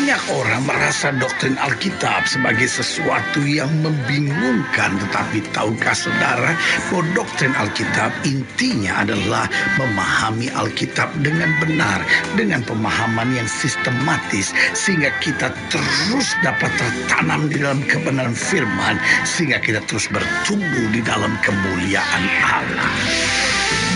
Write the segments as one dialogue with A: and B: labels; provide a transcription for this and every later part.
A: Banyak orang merasa doktrin Alkitab sebagai sesuatu yang membingungkan, tetapi tahukah saudara bahwa doktrin Alkitab intinya adalah memahami Alkitab dengan benar, dengan pemahaman yang sistematis, sehingga kita terus dapat tertanam di dalam kebenaran firman, sehingga kita terus bertumbuh di dalam kemuliaan Allah.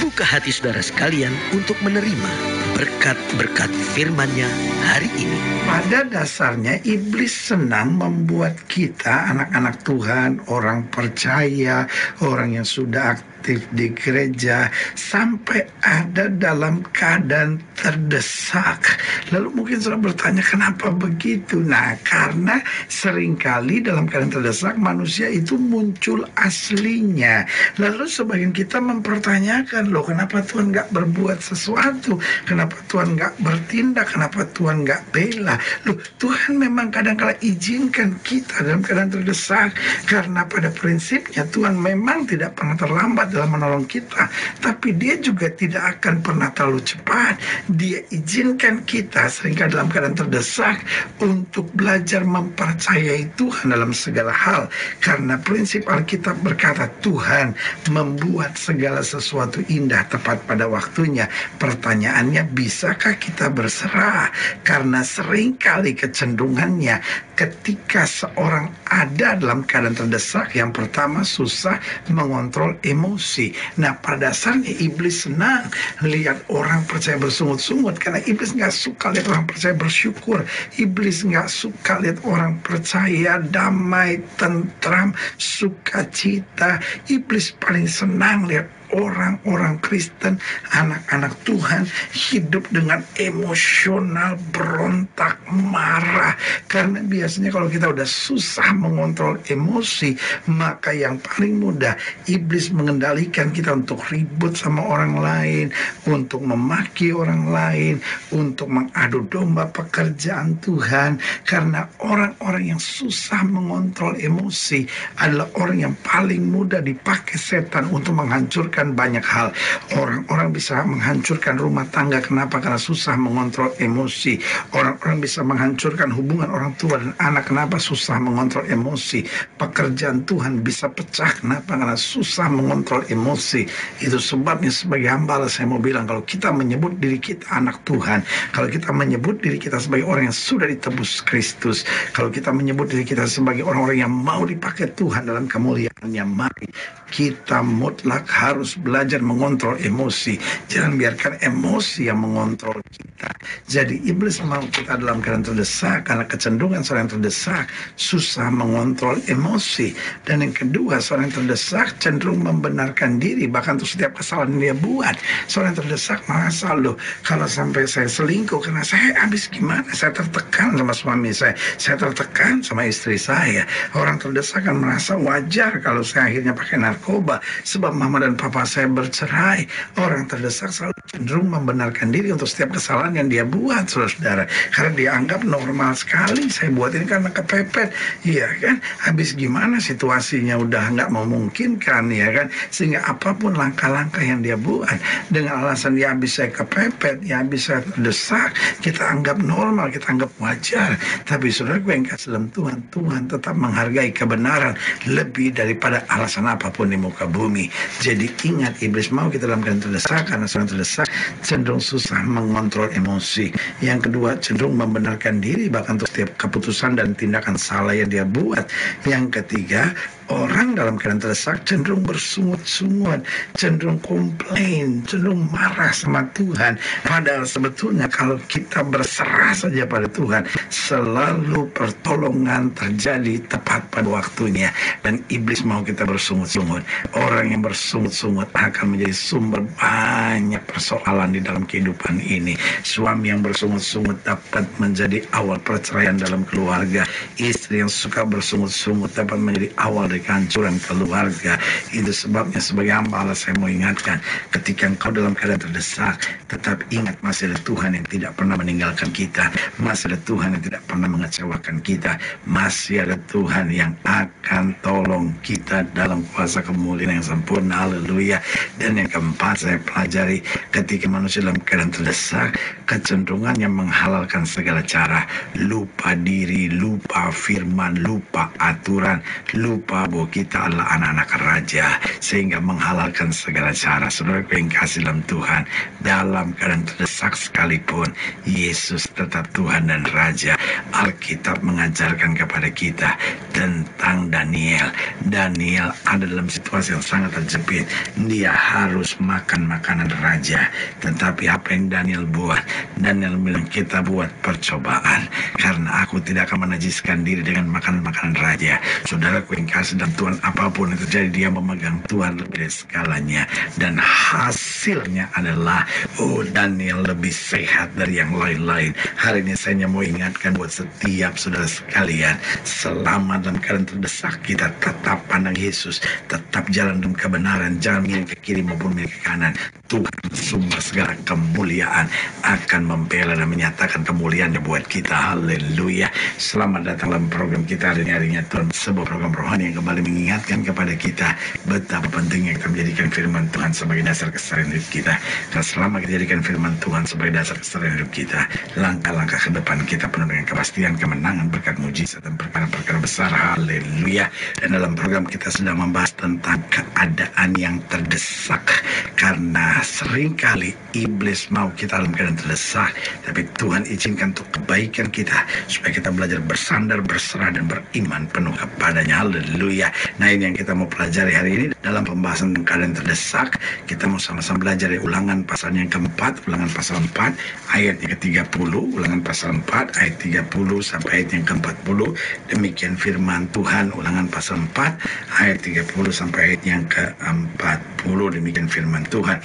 B: Buka hati saudara sekalian untuk menerima berkat-berkat firman-Nya hari ini.
A: Pada dasarnya iblis senang membuat kita, anak-anak Tuhan, orang percaya, orang yang sudah aktif di gereja, sampai ada dalam keadaan terdesak. Lalu mungkin saudara bertanya, kenapa begitu? Nah, karena seringkali dalam keadaan terdesak manusia itu muncul aslinya. Lalu sebagian kita mempertanyakan, loh kenapa Tuhan gak berbuat sesuatu? Kenapa Tuhan gak bertindak? Kenapa Tuhan gak bela? Loh, Tuhan memang kadang-kala izinkan kita dalam keadaan terdesak, karena pada prinsipnya Tuhan memang tidak pernah terlambat dalam menolong kita, tapi Dia juga tidak akan pernah terlalu cepat. Dia izinkan kita seringkali dalam keadaan terdesak untuk belajar mempercayai Tuhan dalam segala hal, karena prinsip Alkitab berkata Tuhan membuat segala sesuatu indah tepat pada waktunya. Pertanyaannya, bisakah kita berserah? Karena seringkali kecenderungannya ketika seorang ada dalam keadaan terdesak, yang pertama susah mengontrol emosi. Nah, pada dasarnya iblis senang lihat orang percaya bersungut-sungut, karena iblis nggak suka lihat orang percaya bersyukur. Iblis nggak suka lihat orang percaya damai, tentram, sukacita. Iblis paling senang lihat orang-orang Kristen, anak-anak Tuhan hidup dengan emosional, berontak, marah. Karena biasanya kalau kita udah susah mengontrol emosi, maka yang paling mudah iblis mengendalikan kita untuk ribut sama orang lain, untuk memaki orang lain, untuk mengadu domba pekerjaan Tuhan. Karena orang-orang yang susah mengontrol emosi adalah orang yang paling mudah dipakai setan untuk menghancurkan banyak hal. Orang-orang bisa menghancurkan rumah tangga. Kenapa? Karena susah mengontrol emosi. Orang-orang bisa menghancurkan hubungan orang tua dan anak. Kenapa? Susah mengontrol emosi. Pekerjaan Tuhan bisa pecah. Kenapa? Karena susah mengontrol emosi. Itu sebabnya sebagai hamba Allah, saya mau bilang, kalau kita menyebut diri kita anak Tuhan, kalau kita menyebut diri kita sebagai orang yang sudah ditebus Kristus, kalau kita menyebut diri kita sebagai orang-orang yang mau dipakai Tuhan dalam kemuliaannya, mari kita mutlak harus belajar mengontrol emosi. Jangan biarkan emosi yang mengontrol kita. Jadi iblis mau kita dalam keadaan terdesak, karena kecenderungan seorang yang terdesak susah mengontrol emosi. Dan yang kedua, seorang yang terdesak cenderung membenarkan diri, bahkan untuk setiap kesalahan yang dia buat. Seorang yang terdesak merasa, loh kalau sampai saya selingkuh, karena saya habis gimana? Saya tertekan sama suami saya tertekan sama istri saya. Orang terdesak kan merasa wajar kalau saya akhirnya pakai narkoba sebab mama dan papa saya bercerai. Orang terdesak selalu cenderung membenarkan diri untuk setiap kesalahan yang dia buat, saudara-saudara, karena dia anggap normal sekali. Saya buat ini karena kepepet, iya kan? Habis gimana situasinya udah nggak memungkinkan, ya kan? Sehingga apapun langkah-langkah yang dia buat dengan alasan ya habis saya kepepet, ya habis saya terdesak, kita anggap normal, kita anggap wajar. Tapi saudara, gue yang kasih dalam Tuhan, Tuhan tetap menghargai kebenaran lebih daripada alasan apapun di muka bumi. Jadi ingat, iblis mau kita dalam keadaan terdesak, karena seorang terdesak cenderung susah mengontrol emosi. Yang kedua, cenderung membenarkan diri bahkan untuk setiap keputusan dan tindakan salah yang dia buat. Yang ketiga, orang dalam keadaan terdesak cenderung bersungut-sungut, cenderung komplain, cenderung marah sama Tuhan. Padahal sebetulnya kalau kita berserah saja pada Tuhan, selalu pertolongan terjadi tepat pada waktunya. Dan iblis mau kita bersungut-sungut. Orang yang bersungut-sungut akan menjadi sumber banyak persoalan di dalam kehidupan ini. Suami yang bersungut-sungut dapat menjadi awal perceraian dalam keluarga. Istri yang suka bersungut-sungut dapat menjadi awal dari dari kehancuran keluarga. Itu sebabnya sebagai hamba Allah saya mau ingatkan, ketika engkau dalam keadaan terdesak, tetap ingat masih ada Tuhan yang tidak pernah meninggalkan kita, masih ada Tuhan yang tidak pernah mengecewakan kita, masih ada Tuhan yang akan tolong kita dalam kuasa kemuliaan yang sempurna. Haleluya. Dan yang keempat saya pelajari, ketika manusia dalam keadaan terdesak, kecenderungannya menghalalkan segala cara, lupa diri, lupa firman, lupa aturan, lupa bahwa kita adalah anak-anak raja, sehingga menghalalkan segala cara. Saudara yang kasih dalam Tuhan, dalam keadaan terdesak sekalipun, Yesus tetap Tuhan dan Raja. Alkitab mengajarkan kepada kita tentang Daniel. Daniel ada dalam situasi yang sangat terjepit. Dia harus makan makanan raja. Tetapi apa yang Daniel buat? Daniel bilang, kita buat percobaan, karena aku tidak akan menajiskan diri dengan makanan-makanan raja. Saudaraku yang kasih dalam Tuhan, apapun yang terjadi, dia memegang Tuhan lebih dari segalanya. Dan hasilnya adalah, Daniel lebih sehat dari yang lain-lain. Hari ini saya mau ingatkan buat setiap saudara sekalian, selama dalam keadaan terdesak, kita tetap pandang Yesus, tetap jalan dalam kebenaran, jangan miring ke kiri maupun miring ke kanan. Tuhan sumber segala kemuliaan akan membela dan menyatakan kemuliaannya buat kita. Haleluya. Selamat datang dalam program kita hari ini, harinya Tuhan, sebuah program rohani yang kembali mengingatkan kepada kita betapa pentingnya kita menjadikan firman Tuhan sebagai dasar keseharian hidup kita. Dan selama kita jadikan firman Tuhan sebagai dasar keseharian hidup kita, langkah-langkah ke depan kita penuh dengan kepastian, kemenangan, berkat mujizat dan perkara-perkara besar. Haleluya. Dan dalam program kita sedang membahas tentang keadaan yang terdesak, karena seringkali iblis mau kita dalam keadaan terdesak, tapi Tuhan izinkan untuk kebaikan kita, supaya kita belajar bersandar, berserah, dan beriman penuh kepadanya. Haleluya. Nah, ini yang kita mau pelajari hari ini dalam pembahasan tentang keadaan terdesak. Kita mau sama-sama belajar dari Ulangan pasal yang keempat, Ulangan pasal 4 ayat yang ke-30, Ulangan pasal 4 ayat 30 sampai ayat yang ke-40. Demikian firman Tuhan, Ulangan pasal 4 ayat 30 sampai ayat yang ke-40. Demikian firman Tuhan.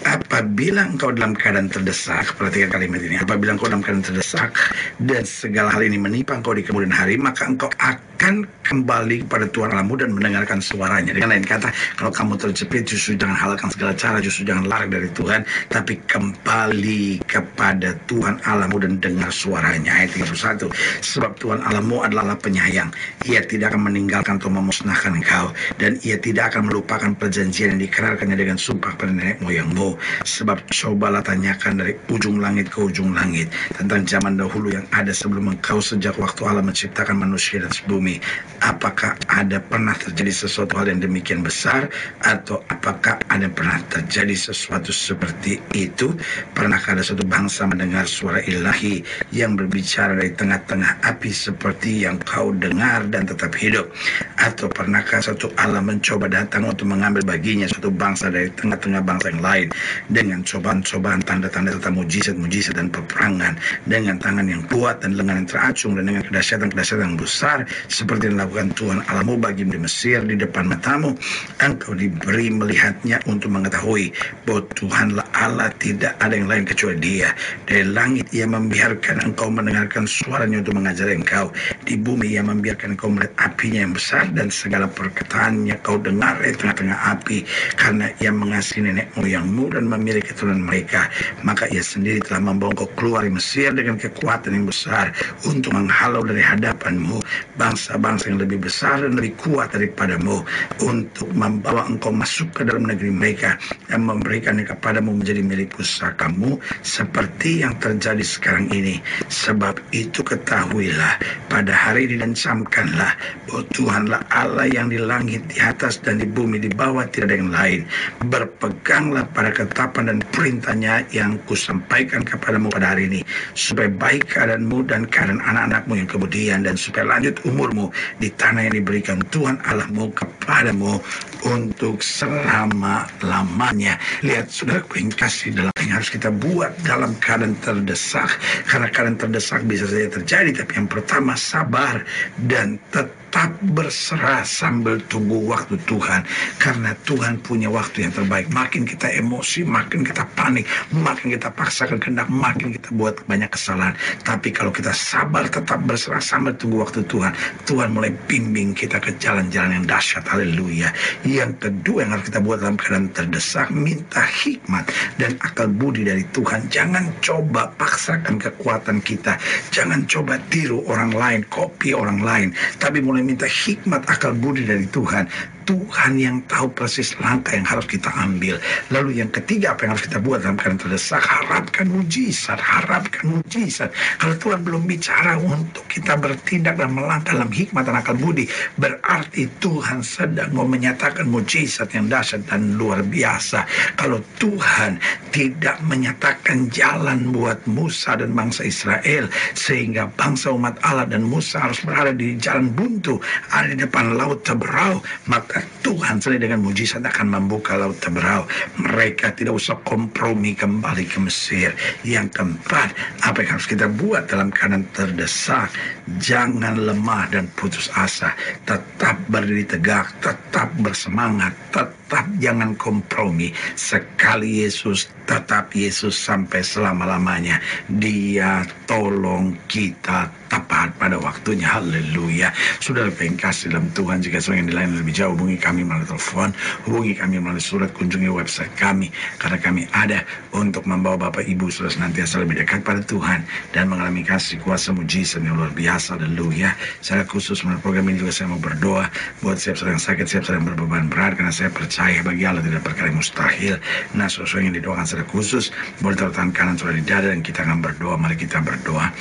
A: Apabila engkau dalam keadaan terdesak, perhatikan kalimat ini, apabila engkau dalam keadaan terdesak dan segala hal ini menimpa engkau di kemudian hari, maka engkau akan kembali kepada Tuhan Allahmu dan mendengarkan suaranya. Dengan lain kata, kalau kamu terjepit, justru jangan halalkan segala cara, justru jangan lari dari Tuhan, tapi kembali kepada Tuhan Allahmu dan dengar suaranya. Ayat 31, sebab Tuhan Allahmu adalah Allah penyayang, Ia tidak akan meninggalkan atau memusnahkan engkau, dan Ia tidak akan melupakan perjanjian yang dikerarkannya dengan sumpah pada nenek moyangmu. Sebab cobalah tanyakan dari ujung langit ke ujung langit tentang zaman dahulu yang ada sebelum engkau, sejak waktu Allah menciptakan manusia dan bumi. Apakah ada pernah terjadi sesuatu hal yang demikian besar, atau apakah ada pernah terjadi sesuatu seperti itu? Pernahkah ada suatu bangsa mendengar suara ilahi yang berbicara dari tengah-tengah api seperti yang kau dengar dan tetap hidup? Atau pernahkah suatu Allah mencoba datang untuk mengambil baginya suatu bangsa dari tengah-tengah bangsa yang lain, dengan cobaan-cobaan, tanda-tanda serta mujizat-mujizat dan peperangan, dengan tangan yang kuat dan lengan yang teracung, dan dengan kedahsyatan-kedahsyatan yang besar seperti yang dilakukan Tuhan Allahmu bagimu di Mesir di depan matamu? Engkau diberi melihatnya untuk mengetahui bahwa Tuhanlah Allah, tidak ada yang lain kecuali Dia. Dari langit Ia membiarkan engkau mendengarkan suaranya untuk mengajari engkau. Di bumi Ia membiarkan engkau melihat apinya yang besar, dan segala perkataannya kau dengar di tengah-tengah api, karena Ia mengasihi nenek moyangmu dan memilih keturunan mereka. Maka Ia sendiri telah membawa engkau keluar dari Mesir dengan kekuatan yang besar, untuk menghalau dari hadapanmu bangsa-bangsa yang lebih besar dan lebih kuat daripadamu, untuk membawa engkau masuk ke dalam negeri mereka dan memberikannya kepadamu menjadi milik pusakamu, seperti yang terjadi sekarang ini. Sebab itu ketahuilah pada hari ini, dan camkanlah bahwa Tuhanlah Allah yang di langit, di atas dan di bumi, di bawah tidak ada yang lain. Berpeganglah pada ketetapan dan perintahnya yang kusampaikan kepadamu pada hari ini, supaya baik keadaanmu dan keadaan anak-anakmu yang kemudian, dan supaya lanjut umurmu di tanah yang diberikan Tuhan Allahmu kepadamu untuk selama-lamanya. Lihat saudara, yang kasih dalam yang harus kita buat dalam keadaan terdesak. Karena keadaan terdesak bisa saja terjadi, tapi yang pertama sabar dan tetap berserah sambil tunggu waktu Tuhan. Karena Tuhan punya waktu yang terbaik. Makin kita emosi, makin kita panik, makin kita paksakan kehendak, makin kita buat banyak kesalahan. Tapi kalau kita sabar, tetap berserah sambil tunggu waktu Tuhan, Tuhan mulai bimbing kita ke jalan-jalan yang dahsyat. Haleluya. Yang kedua yang harus kita buat dalam keadaan terdesak, minta hikmat dan akal budi dari Tuhan. Jangan coba paksakan kekuatan kita. Jangan coba tiru orang lain, kopi orang lain. Tapi mulai minta hikmat, akal budi dari Tuhan. Tuhan yang tahu persis langkah yang harus kita ambil. Lalu yang ketiga, apa yang harus kita buat dalam keadaan terdesak? Harapkan mujizat, harapkan mujizat. Kalau Tuhan belum bicara untuk kita bertindak dan melangkah dalam hikmat dan akal budi, berarti Tuhan sedang mau menyatakan mujizat yang dahsyat dan luar biasa. Kalau Tuhan tidak menyatakan jalan buat Musa dan bangsa Israel, sehingga bangsa umat Allah dan Musa harus berada di jalan buntu, ada di depan laut Teberau, maka Tuhan sendiri dengan mujizat akan membuka laut Teberau. Mereka tidak usah kompromi kembali ke Mesir. Yang keempat, apa yang harus kita buat dalam keadaan terdesak? Jangan lemah dan putus asa. Tetap berdiri tegak, tetap bersemangat, tetap jangan kompromi. Sekali Yesus, tetap Yesus sampai selama-lamanya. Dia tolong kita tepat pada waktunya. Haleluya. Saudara yang kasih dalam Tuhan, jika saudara yang dilayani lebih jauh, hubungi kami melalui telepon, hubungi kami melalui surat, kunjungi website kami, karena kami ada untuk membawa Bapak Ibu saudara senantiasa lebih dekat pada Tuhan dan mengalami kasih kuasa mujizat yang luar biasa. Haleluya. Secara khusus melalui program ini juga saya mau berdoa buat siap saudara yang sakit, siap saudara yang berbeban berat, karena saya percaya bagi Allah tidak perkara yang mustahil. Nah, saudara yang didoakan secara khusus boleh taruh tangan kanan saudara di dada dan kita akan berdoa. Mari kita berdoa.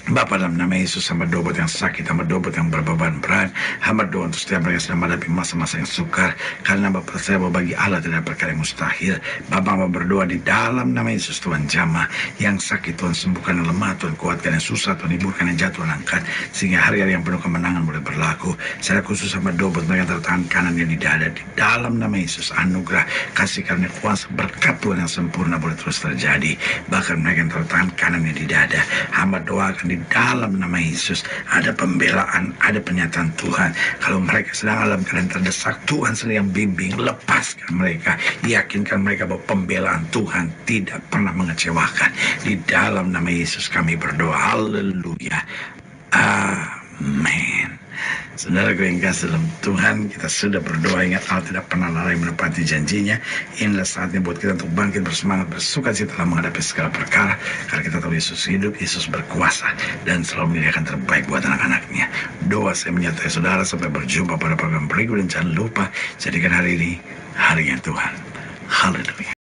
A: Bapa, dalam nama Yesus, hamba doa buat yang sakit, hamba doa buat yang berbeban berat, hamba doa untuk setiap mereka yang sedang menghadapi masa-masa yang sukar, karena hamba percaya bahwa bagi Allah tidak ada perkara yang mustahil. Bapa, hamba berdoa di dalam nama Yesus, Tuhan jamah yang sakit, Tuhan sembuhkan, yang lemah Tuhan kuatkan, yang susah Tuhan hiburkan, yang jatuh Tuhan angkat, sehingga hari-hari yang penuh kemenangan boleh berlaku. Secara khusus hamba doa buat mereka yang taruh tangan kanannya di dada, di dalam nama Yesus, anugerah, kasih karunia, kuasa, berkat Tuhan yang sempurna boleh terus terjadi. Bahkan mereka yang taruh tangan kanannya di dada, hamba doakan di dalam nama Yesus ada pembelaan, ada pernyataan Tuhan. Kalau mereka sedang dalam keadaan terdesak, Tuhan sedang bimbing, lepaskan mereka, yakinkan mereka bahwa pembelaan Tuhan tidak pernah mengecewakan. Di dalam nama Yesus kami berdoa. Haleluya. Amin. Saudara yang kasih dalam Tuhan, kita sudah berdoa, ingat Allah tidak pernah lalai menepati janjinya. Inilah saatnya buat kita untuk bangkit bersemangat, bersuka cita dalam menghadapi segala perkara, karena kita tahu Yesus hidup, Yesus berkuasa, dan selalu menyediakan terbaik buat anak-anaknya. Doa saya menyertai saudara sampai berjumpa pada program berikut, dan jangan lupa jadikan hari ini hari yang Tuhan. Haleluya.